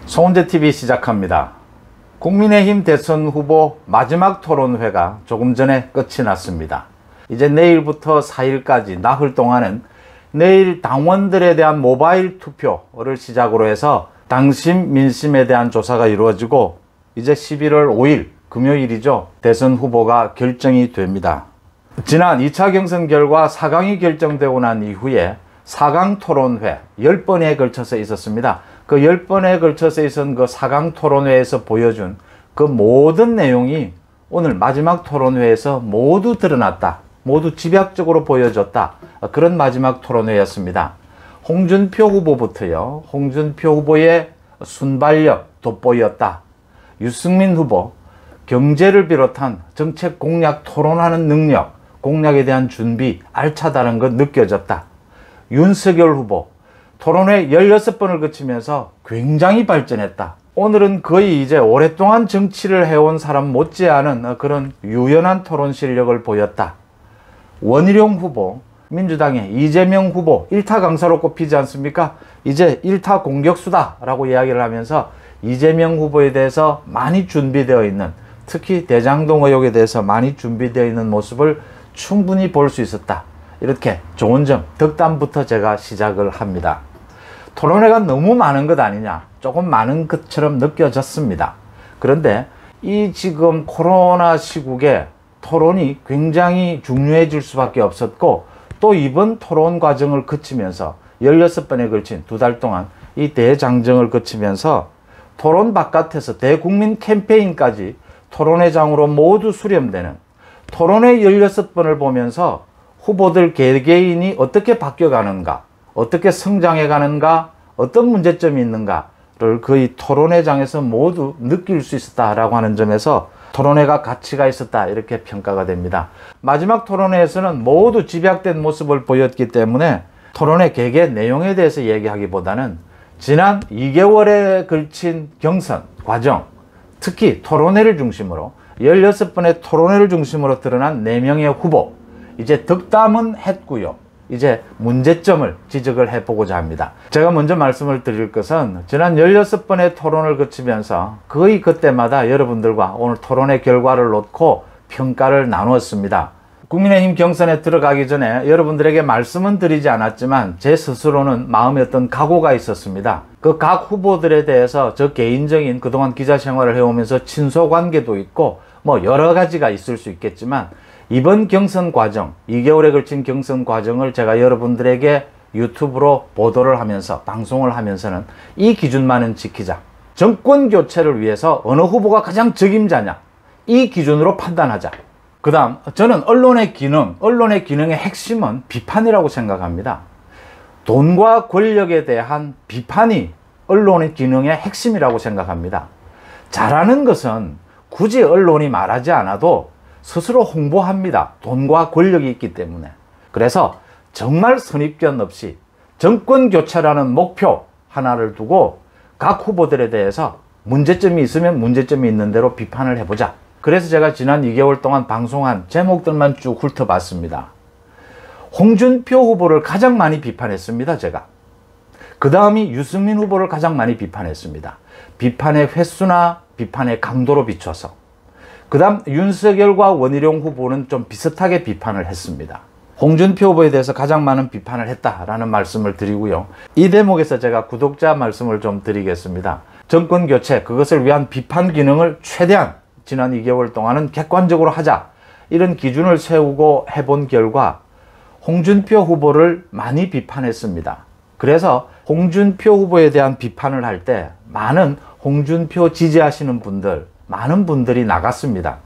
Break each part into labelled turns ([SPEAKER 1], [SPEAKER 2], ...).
[SPEAKER 1] 송은재TV 시작합니다. 국민의힘 대선 후보 마지막 토론회가 조금 전에 끝이 났습니다. 이제 내일부터 4일까지 나흘 동안은 내일 당원들에 대한 모바일 투표를 시작으로 해서 당심 민심에 대한 조사가 이루어지고 이제 11월 5일 금요일이죠. 대선 후보가 결정이 됩니다. 지난 2차 경선 결과 4강이 결정되고 난 이후에 4강 토론회 10번에 걸쳐서 있었습니다. 그 10번에 걸쳐서 있은 그 4강 토론회에서 보여준 그 모든 내용이 오늘 마지막 토론회에서 모두 드러났다. 모두 집약적으로 보여줬다. 그런 마지막 토론회였습니다. 홍준표 후보부터요. 홍준표 후보의 순발력 돋보였다. 유승민 후보 경제를 비롯한 정책 공약 토론하는 능력, 공약에 대한 준비 알차다는 것 느껴졌다. 윤석열 후보 토론회 16번을 거치면서 굉장히 발전했다. 오늘은 거의 이제 오랫동안 정치를 해온 사람 못지않은 그런 유연한 토론 실력을 보였다. 원희룡 후보, 민주당의 이재명 후보 1타 강사로 꼽히지 않습니까? 이제 1타 공격수다 라고 이야기를 하면서 이재명 후보에 대해서 많이 준비되어 있는, 특히 대장동 의혹에 대해서 많이 준비되어 있는 모습을 충분히 볼 수 있었다. 이렇게 좋은 점, 덕담부터 제가 시작을 합니다. 토론회가 너무 많은 것 아니냐, 조금 많은 것처럼 느껴졌습니다. 그런데 이 지금 코로나 시국에 토론이 굉장히 중요해질 수밖에 없었고, 또 이번 토론 과정을 거치면서 16번에 걸친 2달 동안 이 대장정을 거치면서 토론 바깥에서 대국민 캠페인까지 토론회장으로 모두 수렴되는 토론회 16번을 보면서 후보들 개개인이 어떻게 바뀌어가는가, 어떻게 성장해가는가, 어떤 문제점이 있는가를 거의 토론회장에서 모두 느낄 수 있었다라고 하는 점에서 토론회가 가치가 있었다, 이렇게 평가가 됩니다. 마지막 토론회에서는 모두 집약된 모습을 보였기 때문에 토론회 개개 내용에 대해서 얘기하기보다는 지난 2개월에 걸친 경선 과정, 특히 토론회를 중심으로 16번의 토론회를 중심으로 드러난 4명의 후보, 이제 덕담은 했고요. 이제 문제점을 지적을 해보고자 합니다. 제가 먼저 말씀을 드릴 것은 지난 16번의 토론을 거치면서 거의 그때마다 여러분들과 오늘 토론의 결과를 놓고 평가를 나누었습니다. 국민의힘 경선에 들어가기 전에 여러분들에게 말씀은 드리지 않았지만 제 스스로는 마음에 어떤 각오가 있었습니다. 그 각 후보들에 대해서 저 개인적인 그동안 기자 생활을 해오면서 친소관계도 있고 뭐 여러 가지가 있을 수 있겠지만 이번 경선 과정, 2개월에 걸친 경선 과정을 제가 여러분들에게 유튜브로 보도를 하면서 방송을 하면서는 이 기준만은 지키자. 정권 교체를 위해서 어느 후보가 가장 적임자냐, 이 기준으로 판단하자. 그 다음 저는 언론의 기능, 언론의 기능의 핵심은 비판이라고 생각합니다. 돈과 권력에 대한 비판이 언론의 기능의 핵심이라고 생각합니다. 잘하는 것은 굳이 언론이 말하지 않아도 스스로 홍보합니다. 돈과 권력이 있기 때문에. 그래서 정말 선입견 없이 정권 교체라는 목표 하나를 두고 각 후보들에 대해서 문제점이 있으면 문제점이 있는 대로 비판을 해보자. 그래서 제가 지난 2개월 동안 방송한 제목들만 쭉 훑어봤습니다. 홍준표 후보를 가장 많이 비판했습니다, 제가. 그 다음이 유승민 후보를 가장 많이 비판했습니다. 비판의 횟수나 비판의 강도로 비춰서. 그 다음 윤석열과 원희룡 후보는 좀 비슷하게 비판을 했습니다. 홍준표 후보에 대해서 가장 많은 비판을 했다라는 말씀을 드리고요. 이 대목에서 제가 구독자 말씀을 좀 드리겠습니다. 정권 교체, 그것을 위한 비판 기능을 최대한 지난 2개월 동안은 객관적으로 하자, 이런 기준을 세우고 해본 결과 홍준표 후보를 많이 비판했습니다. 그래서 홍준표 후보에 대한 비판을 할 때 많은 홍준표 지지하시는 분들, 많은 분들이 나갔습니다.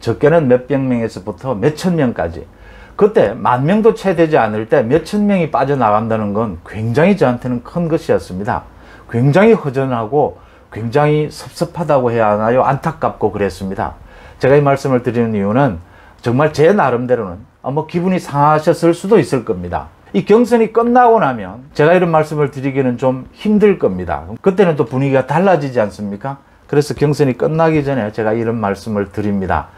[SPEAKER 1] 적게는 몇백 명에서부터 몇천 명까지. 그때 10,000명도 채 되지 않을 때 몇천 명이 빠져나간다는 건 굉장히 저한테는 큰 것이었습니다. 굉장히 허전하고 굉장히 섭섭하다고 해야 하나요? 안타깝고 그랬습니다. 제가 이 말씀을 드리는 이유는 정말 제 나름대로는 뭐 기분이 상하셨을 수도 있을 겁니다. 이 경선이 끝나고 나면 제가 이런 말씀을 드리기는 좀 힘들 겁니다. 그때는 또 분위기가 달라지지 않습니까? 그래서 경선이 끝나기 전에 제가 이런 말씀을 드립니다.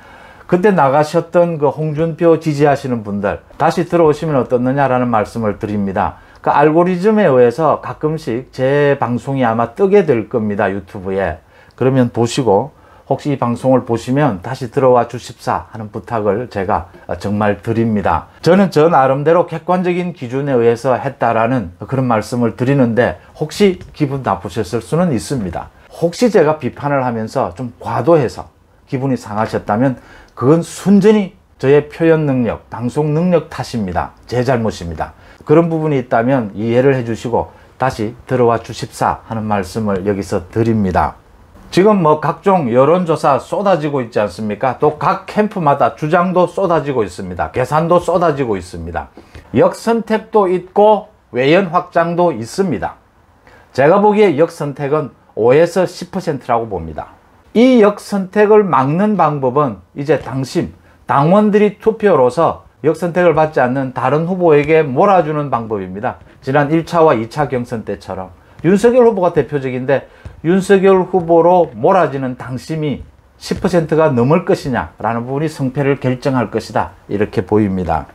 [SPEAKER 1] 그때 나가셨던 그 홍준표 지지하시는 분들 다시 들어오시면 어떻느냐라는 말씀을 드립니다. 그 알고리즘에 의해서 가끔씩 제 방송이 아마 뜨게 될 겁니다. 유튜브에. 그러면 보시고 혹시 이 방송을 보시면 다시 들어와 주십사 하는 부탁을 제가 정말 드립니다. 저는 저 나름대로 객관적인 기준에 의해서 했다라는 그런 말씀을 드리는데 혹시 기분 나쁘셨을 수는 있습니다. 혹시 제가 비판을 하면서 좀 과도해서 기분이 상하셨다면 그건 순전히 저의 표현 능력, 방송 능력 탓입니다. 제 잘못입니다. 그런 부분이 있다면 이해를 해주시고 다시 들어와 주십사 하는 말씀을 여기서 드립니다. 지금 뭐 각종 여론조사 쏟아지고 있지 않습니까? 또 각 캠프마다 주장도 쏟아지고 있습니다. 계산도 쏟아지고 있습니다. 역선택도 있고 외연 확장도 있습니다. 제가 보기에 역선택은 5에서 10%라고 봅니다. 이 역선택을 막는 방법은 이제 당원들이 투표로서 역선택을 받지 않는 다른 후보에게 몰아주는 방법입니다. 지난 1차와 2차 경선 때처럼 윤석열 후보가 대표적인데 윤석열 후보로 몰아지는 당심이 10%가 넘을 것이냐 라는 부분이 승패를 결정할 것이다 이렇게 보입니다.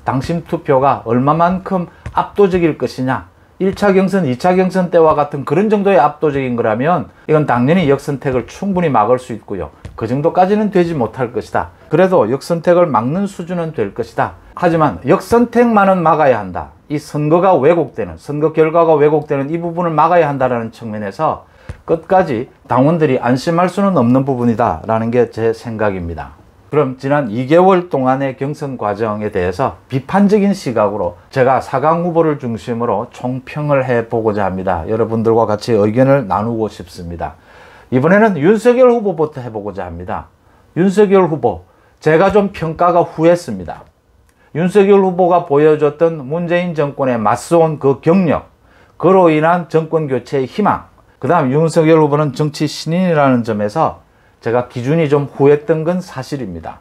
[SPEAKER 1] 당심 투표가 얼마만큼 압도적일 것이냐, 1차 경선, 2차 경선 때와 같은 그런 정도의 압도적인 거라면 이건 당연히 역선택을 충분히 막을 수 있고요. 그 정도까지는 되지 못할 것이다. 그래도 역선택을 막는 수준은 될 것이다. 하지만 역선택만은 막아야 한다. 이 선거가 왜곡되는, 선거 결과가 왜곡되는 이 부분을 막아야 한다는 측면에서 끝까지 당원들이 안심할 수는 없는 부분이다 라는 게 제 생각입니다. 그럼 지난 2개월 동안의 경선 과정에 대해서 비판적인 시각으로 제가 4강 후보를 중심으로 총평을 해보고자 합니다. 여러분들과 같이 의견을 나누고 싶습니다. 이번에는 윤석열 후보부터 해보고자 합니다. 윤석열 후보, 제가 좀 평가가 후했습니다. 윤석열 후보가 보여줬던 문재인 정권에 맞서온 그 경력, 그로 인한 정권 교체의 희망, 그 다음 윤석열 후보는 정치 신인이라는 점에서 제가 기준이 좀 후했던 건 사실입니다.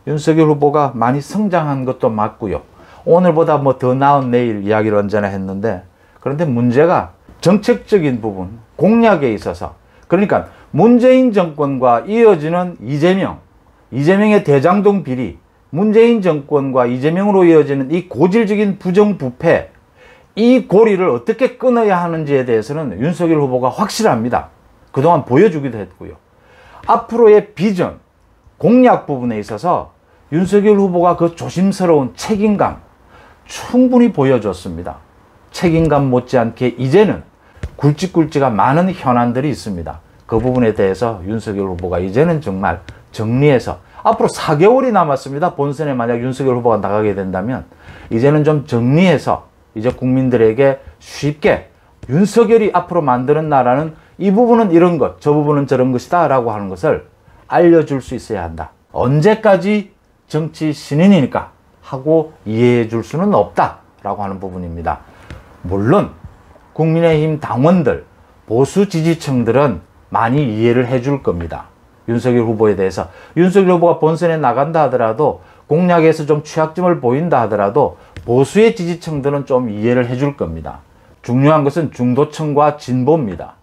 [SPEAKER 1] 윤석열 후보가 많이 성장한 것도 맞고요. 오늘보다 뭐 더 나은 내일 이야기를 언제나 했는데, 그런데 문제가 정책적인 부분, 공약에 있어서, 그러니까 문재인 정권과 이어지는 이재명의 대장동 비리, 문재인 정권과 이재명으로 이어지는 이 고질적인 부정부패, 이 고리를 어떻게 끊어야 하는지에 대해서는 윤석열 후보가 확실합니다. 그동안 보여주기도 했고요. 앞으로의 비전, 공약 부분에 있어서 윤석열 후보가 그 조심스러운 책임감 충분히 보여줬습니다. 책임감 못지않게 이제는 굵직굵직한 많은 현안들이 있습니다. 그 부분에 대해서 윤석열 후보가 이제는 정말 정리해서, 앞으로 4개월이 남았습니다. 본선에 만약 윤석열 후보가 나가게 된다면 이제는 좀 정리해서 이제 국민들에게 쉽게 윤석열이 앞으로 만드는 나라는 이 부분은 이런 것, 저 부분은 저런 것이다 라고 하는 것을 알려줄 수 있어야 한다. 언제까지 정치 신인이니까 하고 이해해 줄 수는 없다 라고 하는 부분입니다. 물론 국민의힘 당원들, 보수 지지층들은 많이 이해를 해줄 겁니다. 윤석열 후보에 대해서. 윤석열 후보가 본선에 나간다 하더라도, 공약에서 좀 취약점을 보인다 하더라도 보수의 지지층들은 좀 이해를 해줄 겁니다. 중요한 것은 중도층과 진보입니다.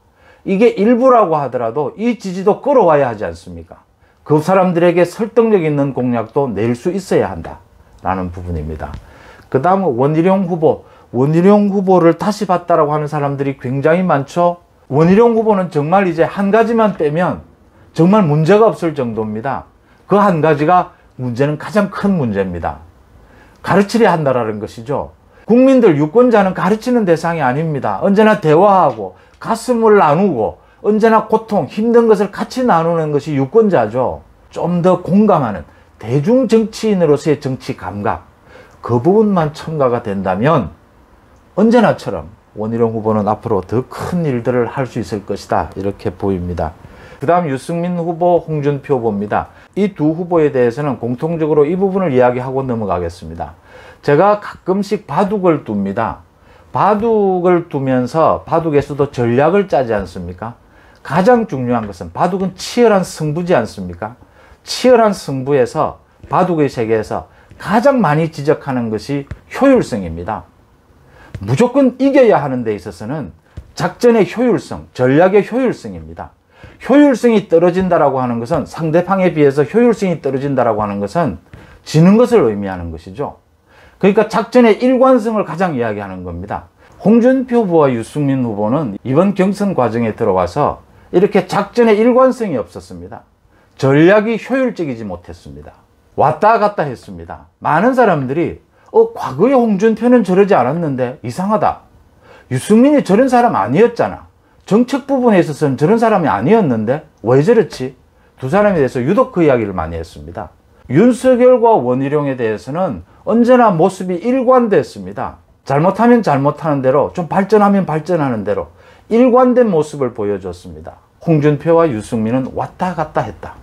[SPEAKER 1] 이게 일부라고 하더라도 이 지지도 끌어와야 하지 않습니까? 그 사람들에게 설득력 있는 공약도 낼 수 있어야 한다 라는 부분입니다. 그 다음 원희룡 후보를 다시 봤다라고 하는 사람들이 굉장히 많죠. 원희룡 후보는 정말 이제 한 가지만 빼면 정말 문제가 없을 정도입니다. 그 한 가지가 문제는 가장 큰 문제입니다. 가르치려 한다라는 것이죠. 국민들, 유권자는 가르치는 대상이 아닙니다. 언제나 대화하고 가슴을 나누고 언제나 고통, 힘든 것을 같이 나누는 것이 유권자죠. 좀 더 공감하는 대중 정치인으로서의 정치 감각, 그 부분만 첨가가 된다면 언제나처럼 원희룡 후보는 앞으로 더 큰 일들을 할 수 있을 것이다 이렇게 보입니다. 그 다음 유승민 후보, 홍준표 후보입니다. 이 두 후보에 대해서는 공통적으로 이 부분을 이야기하고 넘어가겠습니다. 제가 가끔씩 바둑을 둡니다. 바둑을 두면서 바둑에서도 전략을 짜지 않습니까? 가장 중요한 것은, 바둑은 치열한 승부지 않습니까? 치열한 승부에서, 바둑의 세계에서 가장 많이 지적하는 것이 효율성입니다. 무조건 이겨야 하는 데 있어서는 작전의 효율성, 전략의 효율성입니다. 효율성이 떨어진다라고 하는 것은, 상대방에 비해서 효율성이 떨어진다라고 하는 것은 지는 것을 의미하는 것이죠. 그러니까 작전의 일관성을 가장 이야기하는 겁니다. 홍준표 후보와 유승민 후보는 이번 경선 과정에 들어와서 이렇게 작전에 일관성이 없었습니다. 전략이 효율적이지 못했습니다. 왔다 갔다 했습니다. 많은 사람들이 과거에 홍준표는 저러지 않았는데 이상하다. 유승민이 저런 사람 아니었잖아. 정책 부분에 있어서는 저런 사람이 아니었는데 왜 저렇지? 두 사람에 대해서 유독 그 이야기를 많이 했습니다. 윤석열과 원희룡에 대해서는 언제나 모습이 일관됐습니다. 잘못하면 잘못하는 대로, 좀 발전하면 발전하는 대로 일관된 모습을 보여줬습니다. 홍준표와 유승민은 왔다 갔다 했다.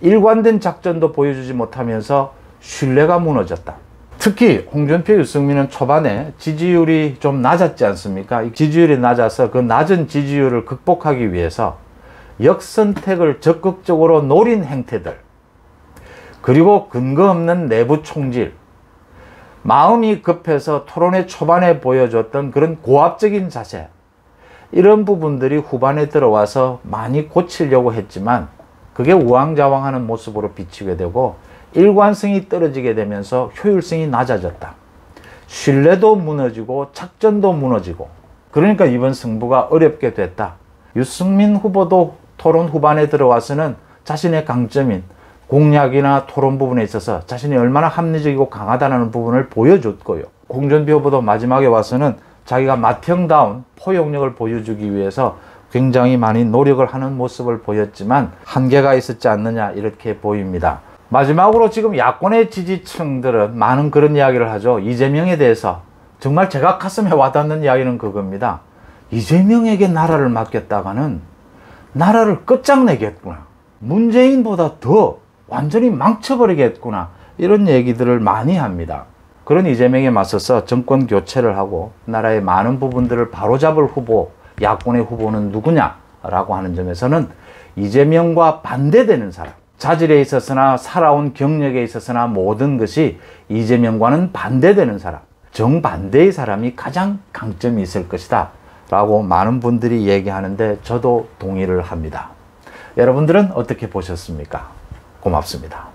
[SPEAKER 1] 일관된 작전도 보여주지 못하면서 신뢰가 무너졌다. 특히 홍준표, 유승민은 초반에 지지율이 좀 낮았지 않습니까? 이 지지율이 낮아서 그 낮은 지지율을 극복하기 위해서 역선택을 적극적으로 노린 행태들, 그리고 근거 없는 내부 총질, 마음이 급해서 토론회 초반에 보여줬던 그런 고압적인 자세, 이런 부분들이 후반에 들어와서 많이 고치려고 했지만 그게 우왕좌왕하는 모습으로 비치게 되고 일관성이 떨어지게 되면서 효율성이 낮아졌다. 신뢰도 무너지고 작전도 무너지고, 그러니까 이번 승부가 어렵게 됐다. 유승민 후보도 토론 후반에 들어와서는 자신의 강점인 공약이나 토론 부분에 있어서 자신이 얼마나 합리적이고 강하다는 부분을 보여줬고요. 홍준표 후보도 마지막에 와서는 자기가 맏형다운 포용력을 보여주기 위해서 굉장히 많이 노력을 하는 모습을 보였지만 한계가 있었지 않느냐, 이렇게 보입니다. 마지막으로 지금 야권의 지지층들은 많은 그런 이야기를 하죠. 이재명에 대해서 정말 제가 가슴에 와닿는 이야기는 그겁니다. 이재명에게 나라를 맡겼다가는 나라를 끝장내겠구나. 문재인보다 더 완전히 망쳐버리겠구나. 이런 얘기들을 많이 합니다. 그런 이재명에 맞서서 정권 교체를 하고 나라의 많은 부분들을 바로잡을 후보, 야권의 후보는 누구냐라고 하는 점에서는 이재명과 반대되는 사람, 자질에 있어서나 살아온 경력에 있어서나 모든 것이 이재명과는 반대되는 사람, 정반대의 사람이 가장 강점이 있을 것이다 라고 많은 분들이 얘기하는데 저도 동의를 합니다. 여러분들은 어떻게 보셨습니까? 고맙습니다.